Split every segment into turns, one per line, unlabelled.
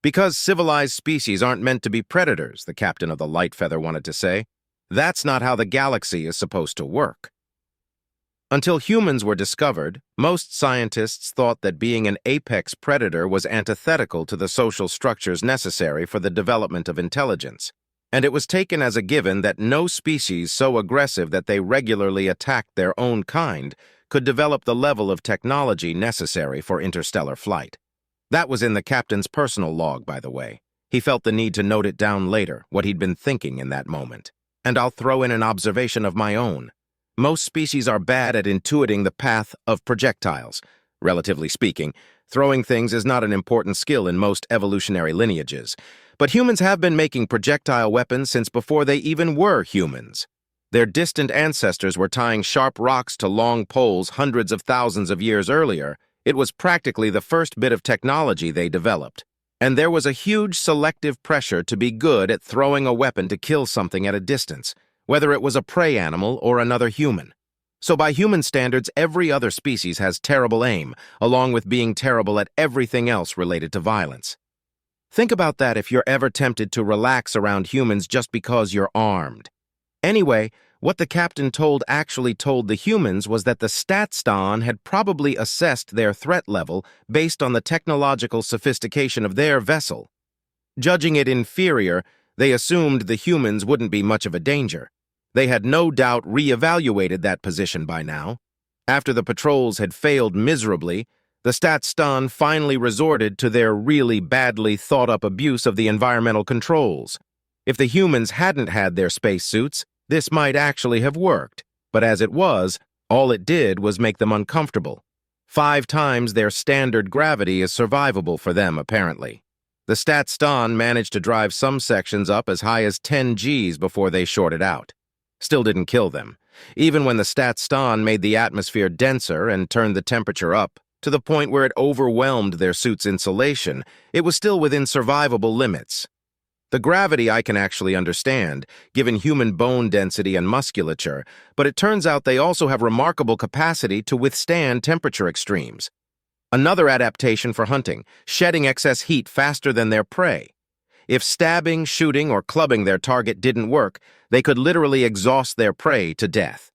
Because civilized species aren't meant to be predators, the captain of the Light Feather wanted to say. That's not how the galaxy is supposed to work. Until humans were discovered, most scientists thought that being an apex predator was antithetical to the social structures necessary for the development of intelligence, and it was taken as a given that no species so aggressive that they regularly attacked their own kind could develop the level of technology necessary for interstellar flight. That was in the captain's personal log, by the way. He felt the need to note it down later, what he'd been thinking in that moment. And I'll throw in an observation of my own. Most species are bad at intuiting the path of projectiles. Relatively speaking, throwing things is not an important skill in most evolutionary lineages. But humans have been making projectile weapons since before they even were humans. Their distant ancestors were tying sharp rocks to long poles hundreds of thousands of years earlier. It was practically the first bit of technology they developed. And there was a huge selective pressure to be good at throwing a weapon to kill something at a distance, whether it was a prey animal or another human. So by human standards, every other species has terrible aim, along with being terrible at everything else related to violence. Think about that if you're ever tempted to relax around humans just because you're armed. Anyway, what the captain actually told the humans was that the Staton had probably assessed their threat level based on the technological sophistication of their vessel. Judging it inferior, they assumed the humans wouldn't be much of a danger. They had no doubt re-evaluated that position by now. After the patrols had failed miserably, the Staton finally resorted to their really badly thought-up abuse of the environmental controls. If the humans hadn't had their spacesuits, this might actually have worked, but as it was, all it did was make them uncomfortable. 5 times their standard gravity is survivable for them, apparently. The Staton managed to drive some sections up as high as 10 Gs before they shorted out. Still didn't kill them. Even when the Staton made the atmosphere denser and turned the temperature up, to the point where it overwhelmed their suit's insulation, it was still within survivable limits. The gravity I can actually understand, given human bone density and musculature, but it turns out they also have remarkable capacity to withstand temperature extremes. Another adaptation for hunting, shedding excess heat faster than their prey. If stabbing, shooting, or clubbing their target didn't work, they could literally exhaust their prey to death.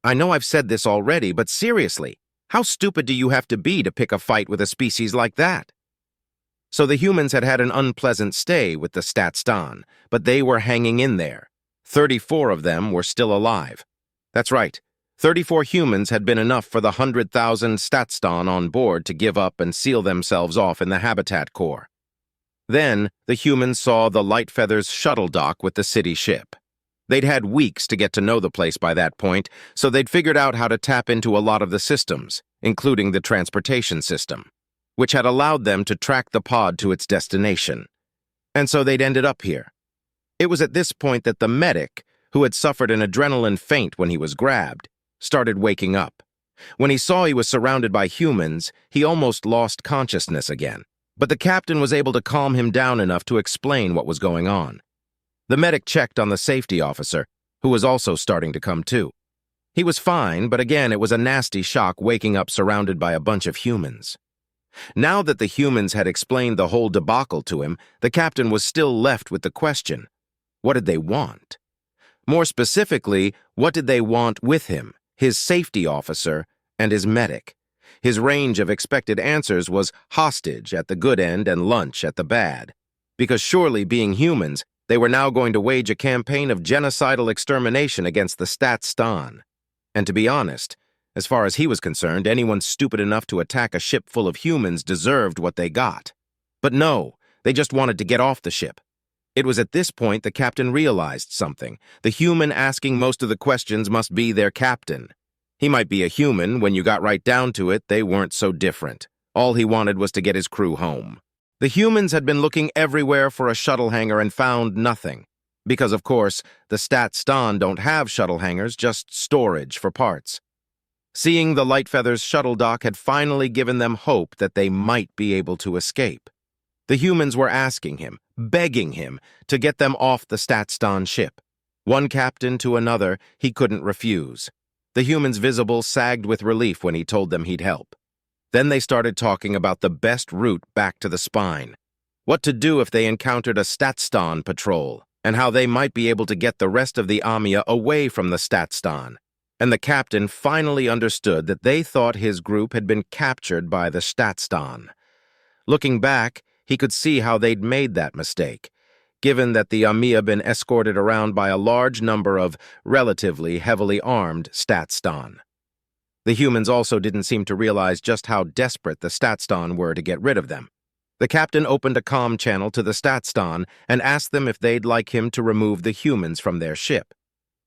I know I've said this already, but seriously, how stupid do you have to be to pick a fight with a species like that? So the humans had had an unpleasant stay with the Staton, but they were hanging in there. 34 of them were still alive. That's right, 34 humans had been enough for the 100,000 Staton on board to give up and seal themselves off in the habitat core. Then, the humans saw the Light Feather's shuttle dock with the city ship. They'd had weeks to get to know the place by that point, so they'd figured out how to tap into a lot of the systems, including the transportation system, which had allowed them to track the pod to its destination. And so they'd ended up here. It was at this point that the medic, who had suffered an adrenaline faint when he was grabbed, started waking up. When he saw he was surrounded by humans, he almost lost consciousness again. But the captain was able to calm him down enough to explain what was going on. The medic checked on the safety officer, who was also starting to come to. He was fine, but again it was a nasty shock waking up surrounded by a bunch of humans. Now that the humans had explained the whole debacle to him, the captain was still left with the question, what did they want? More specifically, what did they want with him, his safety officer, and his medic? His range of expected answers was hostage at the good end and lunch at the bad. Because surely, being humans, they were now going to wage a campaign of genocidal extermination against the Staton. And to be honest, as far as he was concerned, anyone stupid enough to attack a ship full of humans deserved what they got. But no, they just wanted to get off the ship. It was at this point the captain realized something. The human asking most of the questions must be their captain. He might be a human, when you got right down to it, they weren't so different. All he wanted was to get his crew home. The humans had been looking everywhere for a shuttle hangar and found nothing. Because, of course, the Staton don't have shuttle hangars, just storage for parts. Seeing the Light Feather's shuttle dock had finally given them hope that they might be able to escape. The humans were asking him, begging him, to get them off the Staton ship. One captain to another, he couldn't refuse. The humans visible sagged with relief when he told them he'd help. Then they started talking about the best route back to the spine. what to do if they encountered a Staton patrol, and how they might be able to get the rest of the Amia away from the Staton. And the captain finally understood that they thought his group had been captured by the Staton. Looking back, he could see how they'd made that mistake, given that the Amia been escorted around by a large number of relatively heavily armed Staton. The humans also didn't seem to realize just how desperate the Staton were to get rid of them. The captain opened a comm channel to the Staton and asked them if they'd like him to remove the humans from their ship.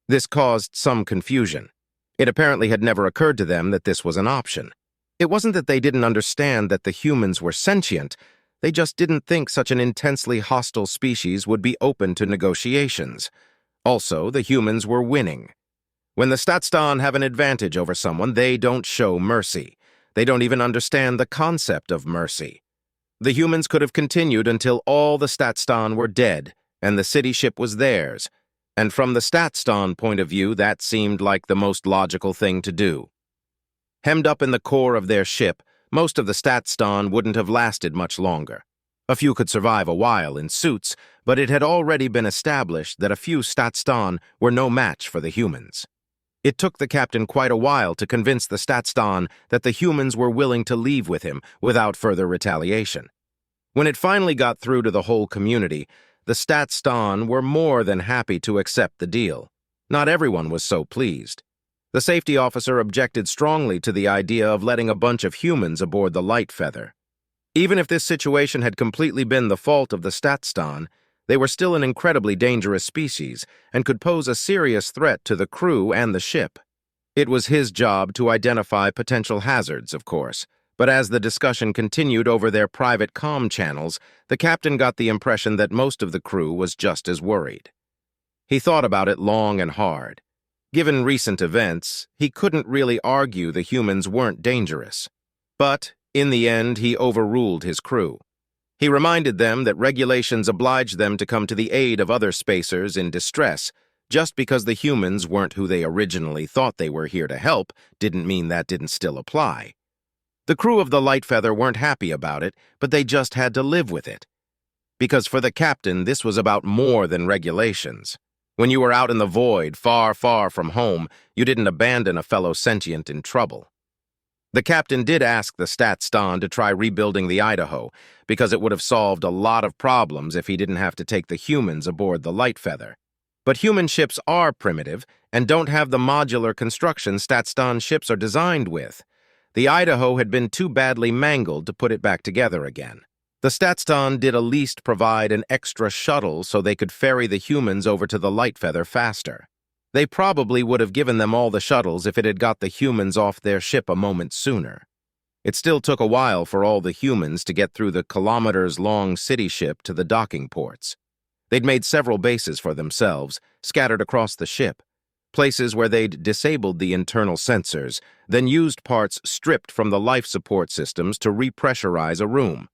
This caused some confusion. It apparently had never occurred to them that this was an option. It wasn't that they didn't understand that the humans were sentient, they just didn't think such an intensely hostile species would be open to negotiations. Also, the humans were winning. When the Staton have an advantage over someone, they don't show mercy. They don't even understand the concept of mercy. The humans could have continued until all the Staton were dead, and the city ship was theirs. And from the Staton point of view, that seemed like the most logical thing to do. Hemmed up in the core of their ship, most of the Staton wouldn't have lasted much longer. A few could survive a while in suits, but it had already been established that a few Staton were no match for the humans. It took the captain quite a while to convince the Staton that the humans were willing to leave with him without further retaliation. When it finally got through to the whole community, the Staton were more than happy to accept the deal. Not everyone was so pleased. The safety officer objected strongly to the idea of letting a bunch of humans aboard the Light Feather. Even if this situation had completely been the fault of the Staton, they were still an incredibly dangerous species and could pose a serious threat to the crew and the ship. It was his job to identify potential hazards, of course, but as the discussion continued over their private comm channels, the captain got the impression that most of the crew was just as worried. He thought about it long and hard. Given recent events, he couldn't really argue the humans weren't dangerous. But, in the end, he overruled his crew. He reminded them that regulations obliged them to come to the aid of other spacers in distress. Just because the humans weren't who they originally thought they were here to help didn't mean that didn't still apply. The crew of the Light Feather weren't happy about it, but they just had to live with it. Because for the captain, this was about more than regulations. When you were out in the void, far, far from home, you didn't abandon a fellow sentient in trouble. The captain did ask the Staton to try rebuilding the Idaho, because it would have solved a lot of problems if he didn't have to take the humans aboard the Light Feather. But human ships are primitive and don't have the modular construction Staton ships are designed with. The Idaho had been too badly mangled to put it back together again. The Staton did at least provide an extra shuttle so they could ferry the humans over to the Light Feather faster. They probably would have given them all the shuttles if it had got the humans off their ship a moment sooner. It still took a while for all the humans to get through the kilometers-long city ship to the docking ports. They'd made several bases for themselves, scattered across the ship, places where they'd disabled the internal sensors, then used parts stripped from the life support systems to repressurize a room.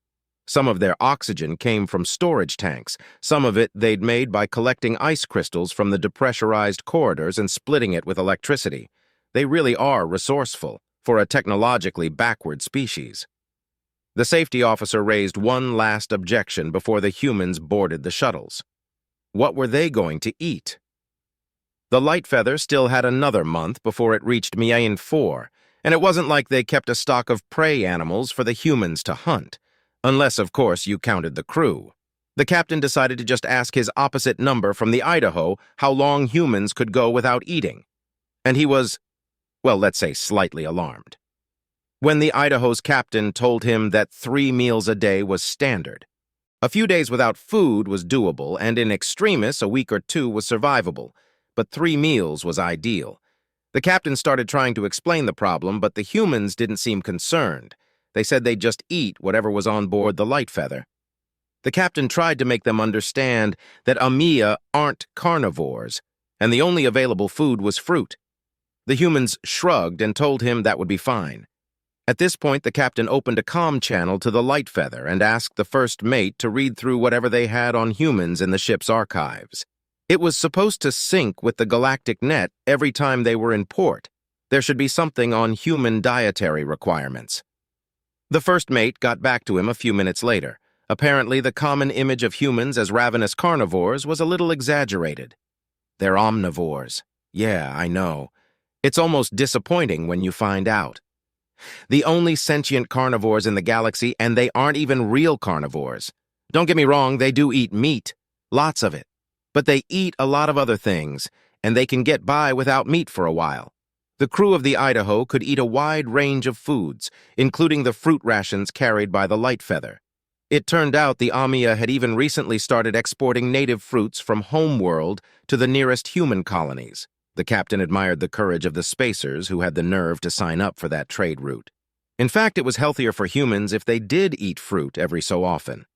Some of their oxygen came from storage tanks. Some of it they'd made by collecting ice crystals from the depressurized corridors and splitting it with electricity. They really are resourceful for a technologically backward species. The safety officer raised one last objection before the humans boarded the shuttles. What were they going to eat? The Light Feather still had another month before it reached Miain 4, and it wasn't like they kept a stock of prey animals for the humans to hunt. Unless, of course, you counted the crew. The captain decided to just ask his opposite number from the Idaho how long humans could go without eating. And he was, well, let's say slightly alarmed. When the Idaho's captain told him that 3 meals a day was standard. A few days without food was doable, and in extremis, a week or 2 was survivable. But 3 meals was ideal. The captain started trying to explain the problem, but the humans didn't seem concerned. They said they'd just eat whatever was on board the Light Feather. The captain tried to make them understand that Amia aren't carnivores, and the only available food was fruit. The humans shrugged and told him that would be fine. At this point, the captain opened a comm channel to the Light Feather and asked the first mate to read through whatever they had on humans in the ship's archives. It was supposed to sync with the galactic net every time they were in port. There should be something on human dietary requirements. The first mate got back to him a few minutes later, Apparently, the common image of humans as ravenous carnivores was a little exaggerated. They're omnivores. Yeah, I know. It's almost disappointing when you find out. The only sentient carnivores in the galaxy, and they aren't even real carnivores. Don't get me wrong, they do eat meat. Lots of it. But they eat a lot of other things, and they can get by without meat for a while. The crew of the Idaho could eat a wide range of foods, including the fruit rations carried by the light feather. It turned out the Amia had even recently started exporting native fruits from homeworld to the nearest human colonies. The captain admired the courage of the spacers who had the nerve to sign up for that trade route. In fact, it was healthier for humans if they did eat fruit every so often.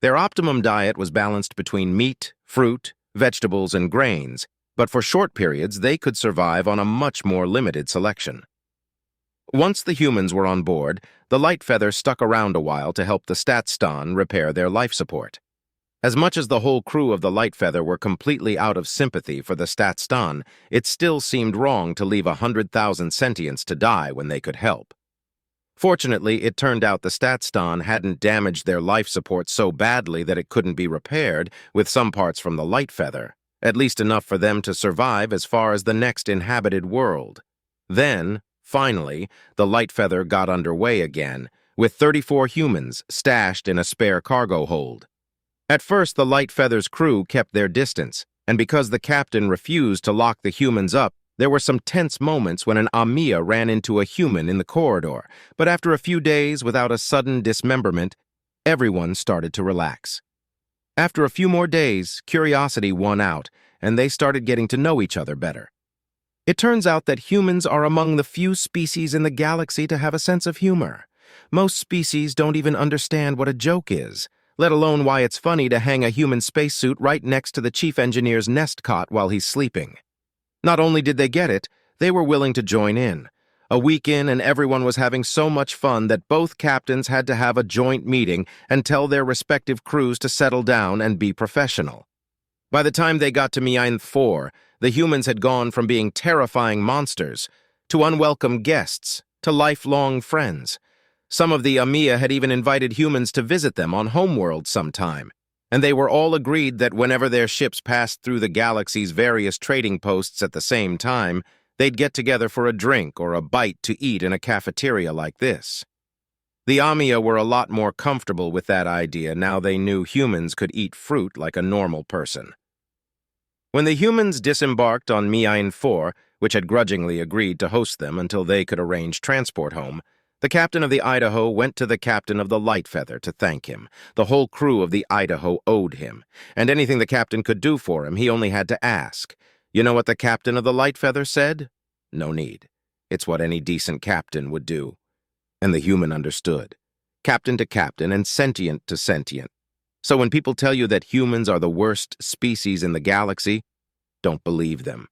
Their optimum diet was balanced between meat, fruit, vegetables, and grains, but for short periods they could survive on a much more limited selection. Once the humans were on board, the light feather stuck around a while to help the Staton repair their life support. As much as the whole crew of the light feather were completely out of sympathy for the Staton, it still seemed wrong to leave 100,000 sentients to die when they could help. Fortunately, it turned out the Staton hadn't damaged their life support so badly that it couldn't be repaired with some parts from the light feather, at least enough for them to survive as far as the next inhabited world. Then, finally, the light feather got underway again, with 34 humans stashed in a spare cargo hold. At first, the light feather's crew kept their distance, and because the captain refused to lock the humans up, there were some tense moments when an Amia ran into a human in the corridor, but after a few days without a sudden dismemberment, everyone started to relax. After a few more days, curiosity won out, and they started getting to know each other better. It turns out that humans are among the few species in the galaxy to have a sense of humor. Most species don't even understand what a joke is, let alone why it's funny to hang a human spacesuit right next to the chief engineer's nest cot while he's sleeping. Not only did they get it, they were willing to join in. A week in, and everyone was having so much fun that both captains had to have a joint meeting and tell their respective crews to settle down and be professional. By the time they got to Miain 4, the humans had gone from being terrifying monsters to unwelcome guests to lifelong friends. Some of the Amia had even invited humans to visit them on homeworld sometime, and they were all agreed that whenever their ships passed through the galaxy's various trading posts at the same time, they'd get together for a drink or a bite to eat in a cafeteria like this. The Amia were a lot more comfortable with that idea now they knew humans could eat fruit like a normal person. When the humans disembarked on Miain 4, which had grudgingly agreed to host them until they could arrange transport home, the captain of the Idaho went to the captain of the light feather to thank him. The whole crew of the Idaho owed him, and anything the captain could do for him, he only had to ask. You know what the captain of the light feather said? No need. It's what any decent captain would do. And the human understood. Captain to captain and sentient to sentient. So when people tell you that humans are the worst species in the galaxy, don't believe them.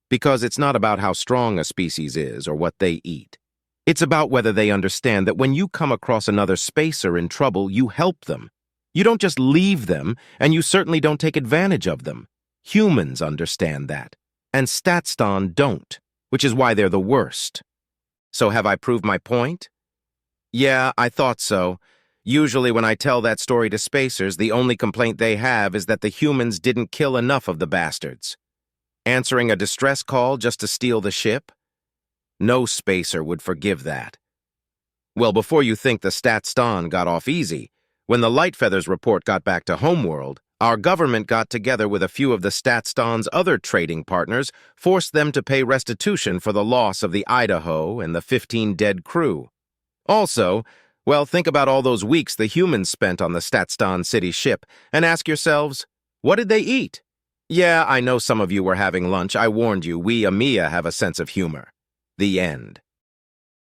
Because it's not about how strong a species is or what they eat. It's about whether they understand that when you come across another spacer in trouble, you help them. You don't just leave them, and you certainly don't take advantage of them. Humans understand that, and Staton don't, which is why they're the worst. So have I proved my point? Yeah, I thought so. Usually when I tell that story to spacers, the only complaint they have is that the humans didn't kill enough of the bastards. Answering a distress call just to steal the ship? No spacer would forgive that. Well, before you think the Staton got off easy, when the Light Feathers report got back to homeworld, our government got together with a few of the Staton's other trading partners, forced them to pay restitution for the loss of the Idaho and the 15 dead crew. Also, well, think about all those weeks the humans spent on the Staton City ship, and ask yourselves, what did they eat? Yeah, I know some of you were having lunch. I warned you, we Amia have a sense of humor. The end.